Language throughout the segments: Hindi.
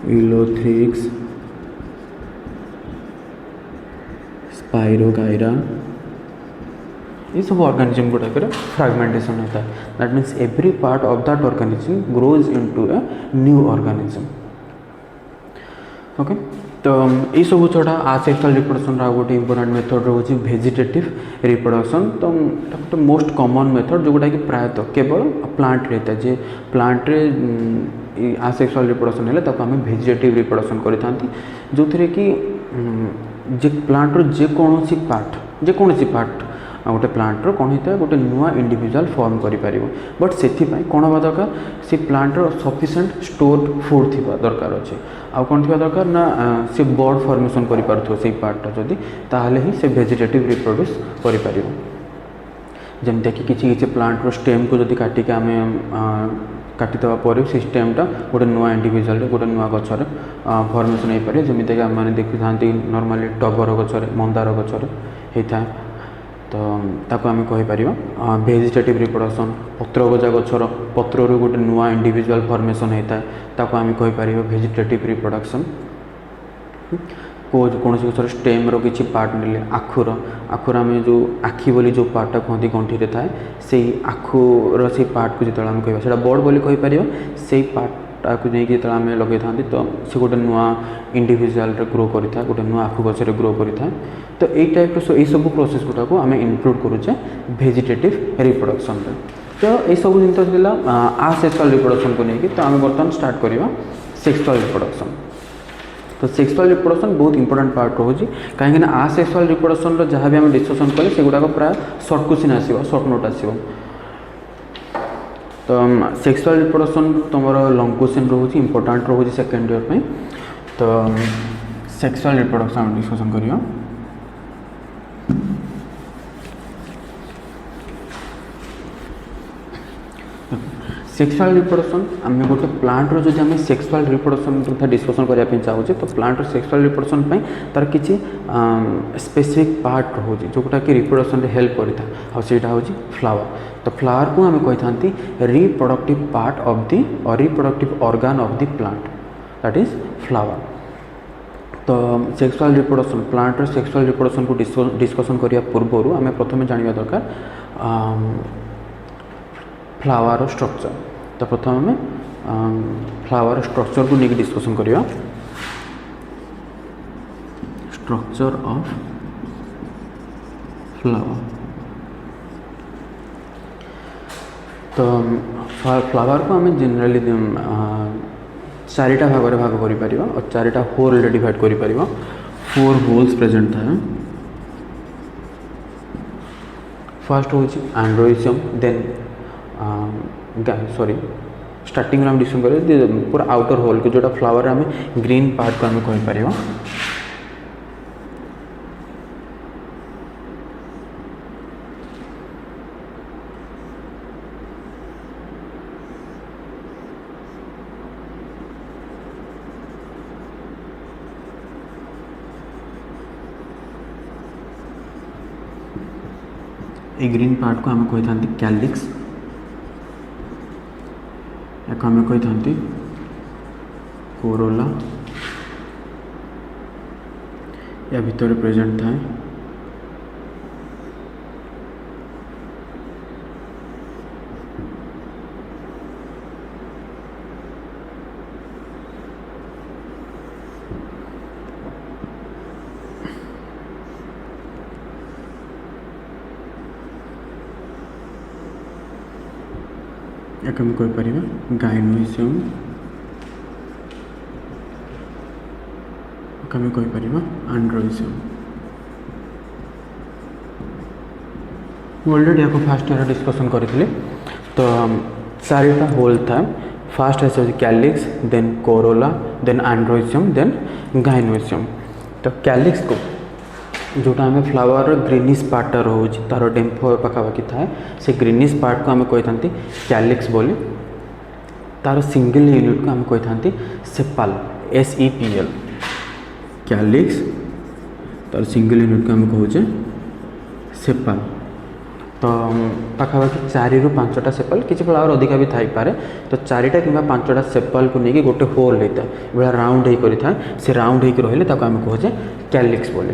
इलोथ्रिक्स, स्पाइरोगाइरा, ये सब ऑर्गेनिज्म गुड़ाकर फ्रैगमेंटेशन होता है. That means every part of that organism grows into a new organism. Okay. तो ये सब छड़ा आसेक्सुअल रिप्रोडक्शन गोटे इंपोर्टेंट मेथड रोचे वेजिटेटिव रिप्रोडक्शन. तो गोटे मोस्ट कॉमन मेथड जो गुटा कि प्रायतः केवल प्लांट रहता है. जे प्लांट रे आसेक्सुअल रिप्रोडक्शन है आम वेजिटेटिव रिप्रोडक्शन करता जो थे कि जे प्लांटर जेकोसी पार्ट गोटे प्लांटर कौन होता है गोटे नुआ इंडिविजुअल फॉर्म करें. बट से कौन हवा दरकार से प्लांटर सफिशिएंट स्टोर्ड फूड थी दरकार अच्छे. आउ कौन थी दरकार ना से बर्ड फॉर्मेशन कर पार्टा जदि ताहले ही से वेजिटेटिव रिप्रोड्यूस कर. जमती कि किसी प्लांटर स्टेम को जब काटिक आम काटिदेवा पर से स्टेमटा गोटे नुआ इंडिविजुअल गोटे नुआ गचर फॉर्मेशन हो पारे. जमीक आम देखी था नॉर्मली टगर गचर मंदार गचर होता है. तो ताको आम कहीपर वेजिटेटिव रिप्रोडक्शन. पत्र गजा गचर पत्र गोटे नुआ इंडिविजुअल फॉर्मेशन होता है ताको आम कहीपर वेजिटेटिव रिप्रोडक्शन. कौन गचर स्टेम रो किसी पार्ट ने आखुर आम जो आखि बोली जो पार्टा कहते गंठी थाए से आखुर से पार्ट को जो आम कह बर्ड बोली कहीपर से पार्टा को जो आम लगे था तो से गोटे नुआ इंडिविजुअल ग्रो करता है गोटे नुआ आखु गचर ग्रो करता है. तो यही टाइप ये सब प्रोसेस गुटाक आम इनक्लूड करुचे वेजिटेटिव रिप्रोडक्शन. तो ये सब जिन आसेक्सुअल रिप्रोडक्शन को लेकिन तो आम बर्तमान स्टार्ट करवा सेक्सुअल रिप्रोडक्शन. तो सेक्सुअल रिप्रोडक्शन बहुत इंपोर्टेंट पार्ट रोचे कहीं आसेक्सुअल रिप्रोडक्शन जहाँ भी आम डिस्कसन कले से गुड़ाक प्राय सर्ट क्वेश्चन आसो सर्ट नोट आसो. तो सेक्सुअल रिप्रोडक्शन तुम लंग क्वेश्चन रोचे इंपोर्टेंट रोचे सेकेंड ईयर में. तो सेक्सुअल रिप्रोडक्शन आम डिस्कसन करिया. सेक्सुअल रिप्रोडक्शन आम गोटे प्लांट रो जो आम सेक्सुअल रिप्रोडक्शन कथा डिस्कसन करने चाहूँगे तो प्लांट सेक्सुअल रिप्रोडक्शन तार किसी स्पेसिफिक पार्ट रोचे जोटा कि रिप्रोडक्शन हेल्प करता है आईटा हूँ फ्लावर. तो फ्लावर को आम कही था रिप्रोडक्टिव पार्ट ऑफ दी और reproductive organ of the plant that is flower. तो sexual reproduction plant sexual reproduction को डिस्कसन करने पूर्व आम प्रथम जाना दरकार फ्लावर स्ट्रक्चर. तो प्रथम आम फ्लावर स्ट्रक्चर को लेकिन डिस्कसन करिया. Structure of flower. तो फ्लावर को आम जनरली चारिटा भाग में भाग कर और चारिटा होल डिवाइड कर 4 होल्स प्रेजेंट था. फर्स्ट हूँ एंड्रोइजियम देन सॉरी स्टार्टिंग में डिस्कस करें पूरा आउटर होल को जोटा फ्लावर आम ग्रीन पार्ट को आम कहीपर. ग्रीन पार्ट को आम कही था कैलिक्स एक आम कही था कोरोला या भितर प्रेजेंट था एक आम कहीपर गाइनोइजियम एक आम कहीपर एंड्रोइजियम. ऑलरेडी आपको फास्ट ईयर डिस्कसन करी. तो चारिटा होल था. फास्ट है calyx then corolla then androecium then gynoecium. तो कैलिक्स को जोटा आम फ्लावर ग्रीनिश पार्टा रोचे तार डेम्फ पाखापाखि थाए से ग्रीनिश पार्ट को आम कही था कैलिक्स बोली. तार सिंगल यूनिट को आम कही था सेपाल SEPL. कैलिक्स तार सिंगल यूनिट को आम कहे सेपाल. तो पाखापाखि 4 ରୁ 5टा सेपल किसी फ्लावर अधिका भी थाईपे तो 4टा कि 5टा सेपल को लेकिन गोटे होल होता है भाया राउंड होकर था से राउंड होकर रही आम कहे कैलिक्स बोले।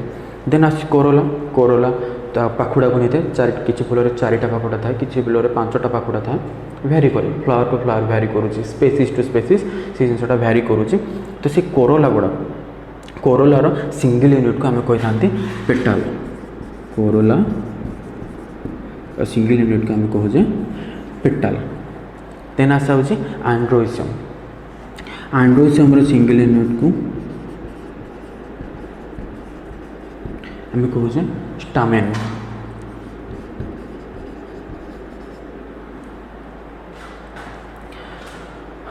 देन आस कोरोला कोरोला तो पाखुड़ा को नहीं था किसी फूल 4टा पाखुड़ा था किसी फूल 5टा पाखुड़ा था भैरी करे flower to flower Bhairi करुच्ची species to species से जिनसा भैरी करुच्ची। तो से कोरोला गुड़ा कोरोलार सिंगल यूनिट को आम कही था पेटाल कोरोला सिंगल यूनिट को आम कहे पेटाल। देन आशा हूँ आंड्रोइसियम आंड्रोइसियम सिंगल यूनिट को आम कहे स्टामेन।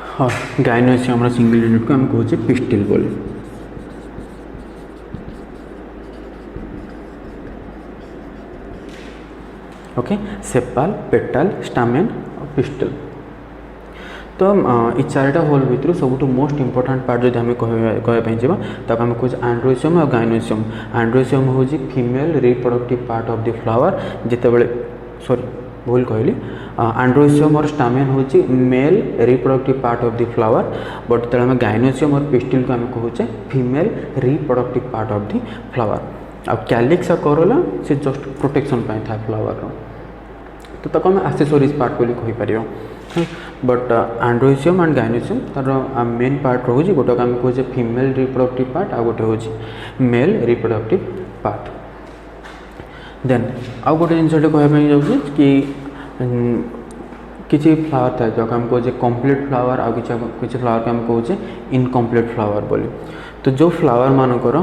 हाँ गाइनोसियम सिंगल यूनिट को आम कहे पिस्टिल बोले। ओके सेपाल पेटाल स्टामेन और पिस्टल। तो ये 4टा होल भितर सब मोस्ट इंपोर्टेंट पार्ट जो आम कहवाई जा तक आम कहे आंड्रोइसियम और गाइनोसियम। आंड्रोइसियम हूँ female reproductive part of the flower जितेबाला सॉरी भूल कहली आंड्रोइसियम और स्टामेन हूँ male reproductive part of the flower but जो आम गाइनोसियम और पिस्टिल को आम कहे female reproductive part of the flower. आ कैलिक्स और कोरोला से जस्ट प्रोटेक्शन था फ्लावर तो तक आम एक्सेसरीज पार्ट बोली कहीपर। बट आंड्रोइसियम एंड गाइनोसियम तार मेन पार्ट रोज गोटे आम कहे फीमेल रिप्रोडक्टिव पार्ट आ गोटे हूँ मेल रिप्रोडक्टिव पार्ट। देन आउ गोटे जिनटे कहवाई जाऊँ कि किसी फ्लावर था जो आम कहे कम्प्लीट फ्लावर आ किसी फ्लावर को आम कहे इनकम्प्लीट फ्लावर बोली। तो जो फ्लावर मानकर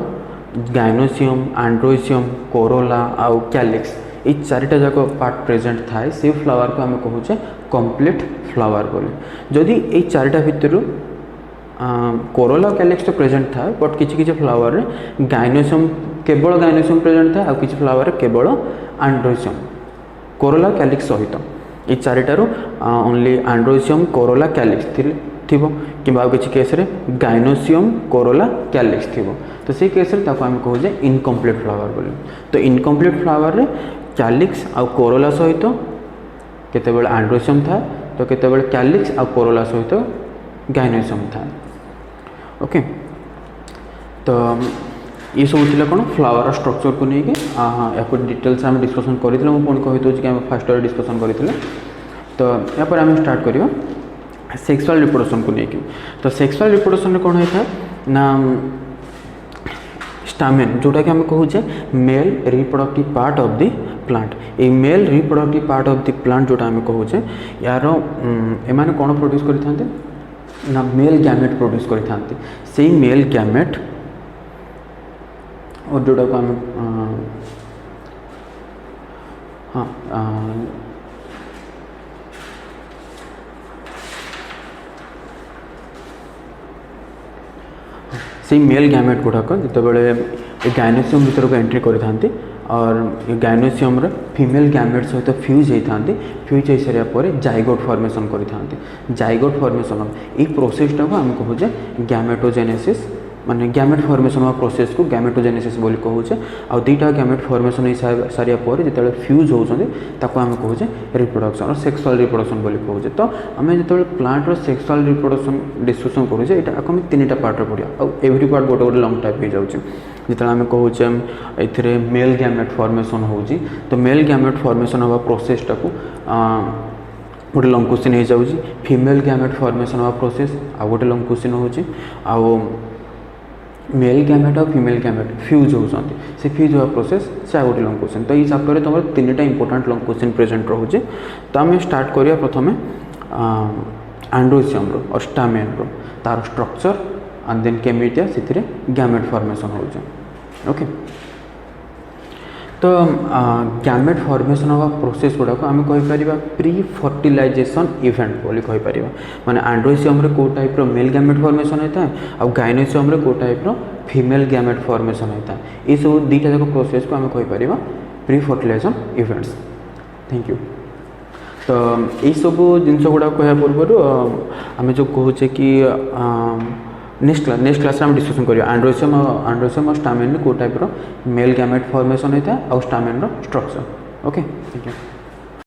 गाइनोसियम आंड्रोइसियम कोरोला आउ कैलिक्स ये 4टा जाक पार्ट प्रेजेंट थाए से फ्लावर को आम कहे कम्प्लीट फ्लावर बोले। जदि ये 4टा भितर कोरोला कैलिक्स तो प्रेजेंट था बट किसी फ्लावर रे गाइनोसियम केवल गाइनोसियम प्रेजेंट था आ किसी फ्लावर रे केवल आंड्रोइसियम कोरोला कैलिक्स सहित ये 4टारू ओनली आंड्रोइसियम कोरोला कैलिक्स थिबो कि किसी केस रे गाइनोसियम कोरोला कैलिक्स थिबो तो से केस रे ताको आम कहे इनकम्प्लीट फ्लावर बोले। तो इनकम्प्लीट फ्लावर रे कैलिक्स आ कोरोला सहित केतेबेले आंड्रोइसियम था तो केतेबेले कैलिक्स आ कोरोला सहित गाइनोसियम था। ओके तो ये सब थी कौन फ्लावर स्ट्रक्चर को लेकिन या डिटेल्स आम डिस्कसन करें मुझे कही दूसरी कि आम फास्ट डिस्कसन करते। तो यापर आम स्टार्ट करवा सेक्सुअल रिप्रोडक्शन को लेकिन। तो सेक्सुअल रिप्रोडक्शन कौन होता है ना स्टामेन जोटा कि आम कहे male reproductive part of the plant. ये male reproductive part of the plant जोटा आम कहे यार एमाने कौन प्रोड्यूस करते ना मेल गैमेट प्रोड्यूस करते से मेल गैमेट और जोटा को आम हाँ से मेल गैमेट गुड़ाक जितेबाला गाइनोसियम भीतर को एंट्री करते और गाइनोसियम फीमेल गैमेट सहित फ्यूज होता फ्यूज हो सारापर जाइगोट फॉर्मेशन करते जाइगोट फॉर्मेशन ये प्रोसेसटा को आम कहे गैमेटोजेनेसिस माने गैमेट फॉर्मेशन ऑफ प्रोसेस को गैमेटोजेनेसिस बोली कहे। आ 2टा गैमेट फॉर्मेशन हो सारा पर जो फ्यूज होती आम कहे रिप्रोडक्शन और सेक्सुअल रिप्रोडक्शन बोली कहे। तो आम जो प्लांट सेक्सुअल रिप्रोडक्शन डिस्कसन करुचे यहाँ आम 3टा पार्ट पढ़ा और एवरी पार्ट गोटे गोटे लंग टाइप हो जाऊँच जो आम कहे ये मेल गैमेट फॉर्मेशन हो तो मेल गैमेट फॉर्मेशन हवा प्रोसेसटा को गोटे लंग क्वेश्चन हो जाऊँगी फीमेल गैमेट फॉर्मेशन हवा प्रोसेस आ गोटे लंग क्वेश्चन हो मेल गैमेट और फीमेल गैमेट फ्यूज होती से फ्यूज हुआ प्रोसेस से गोटे लंग क्वेश्चन। तो ये चैप्टर में तुम 3टा इंपोर्टेंट लंग क्वेश्चन प्रेजेंट रोचे। तो आम स्टार्ट करिया प्रथम आंड्रोइसियम और स्टामेन तार स्ट्रक्चर एंड देन केमिटिया से गैमेट फॉर्मेशन हो। ओके तो गैमेट फॉर्मेशन हवा प्रोसेस गुड़ाक आम कहीपर प्री फर्टिलाइजेशन इवेंट बोली कहीपर माने आंड्रोइसियम को टाइप मेल गैमेट फॉर्मेशन होता है और गाइनोसियम को टाइप फीमेल गैमेट फॉर्मेशन होता है। ये सब 2टा जाक प्रोसेस को आम कहीपर pre fertilization events. Thank you. तो यही सब जिन गुड़ा कह पूर्व आम जो कहे कि नेक्स्ट क्लास में डिस्कसन करिया आंड्रोइसियम और स्टामेन को टाइप मेल गैमेट फॉर्मेशन होता है और stamen structure. Okay thank you.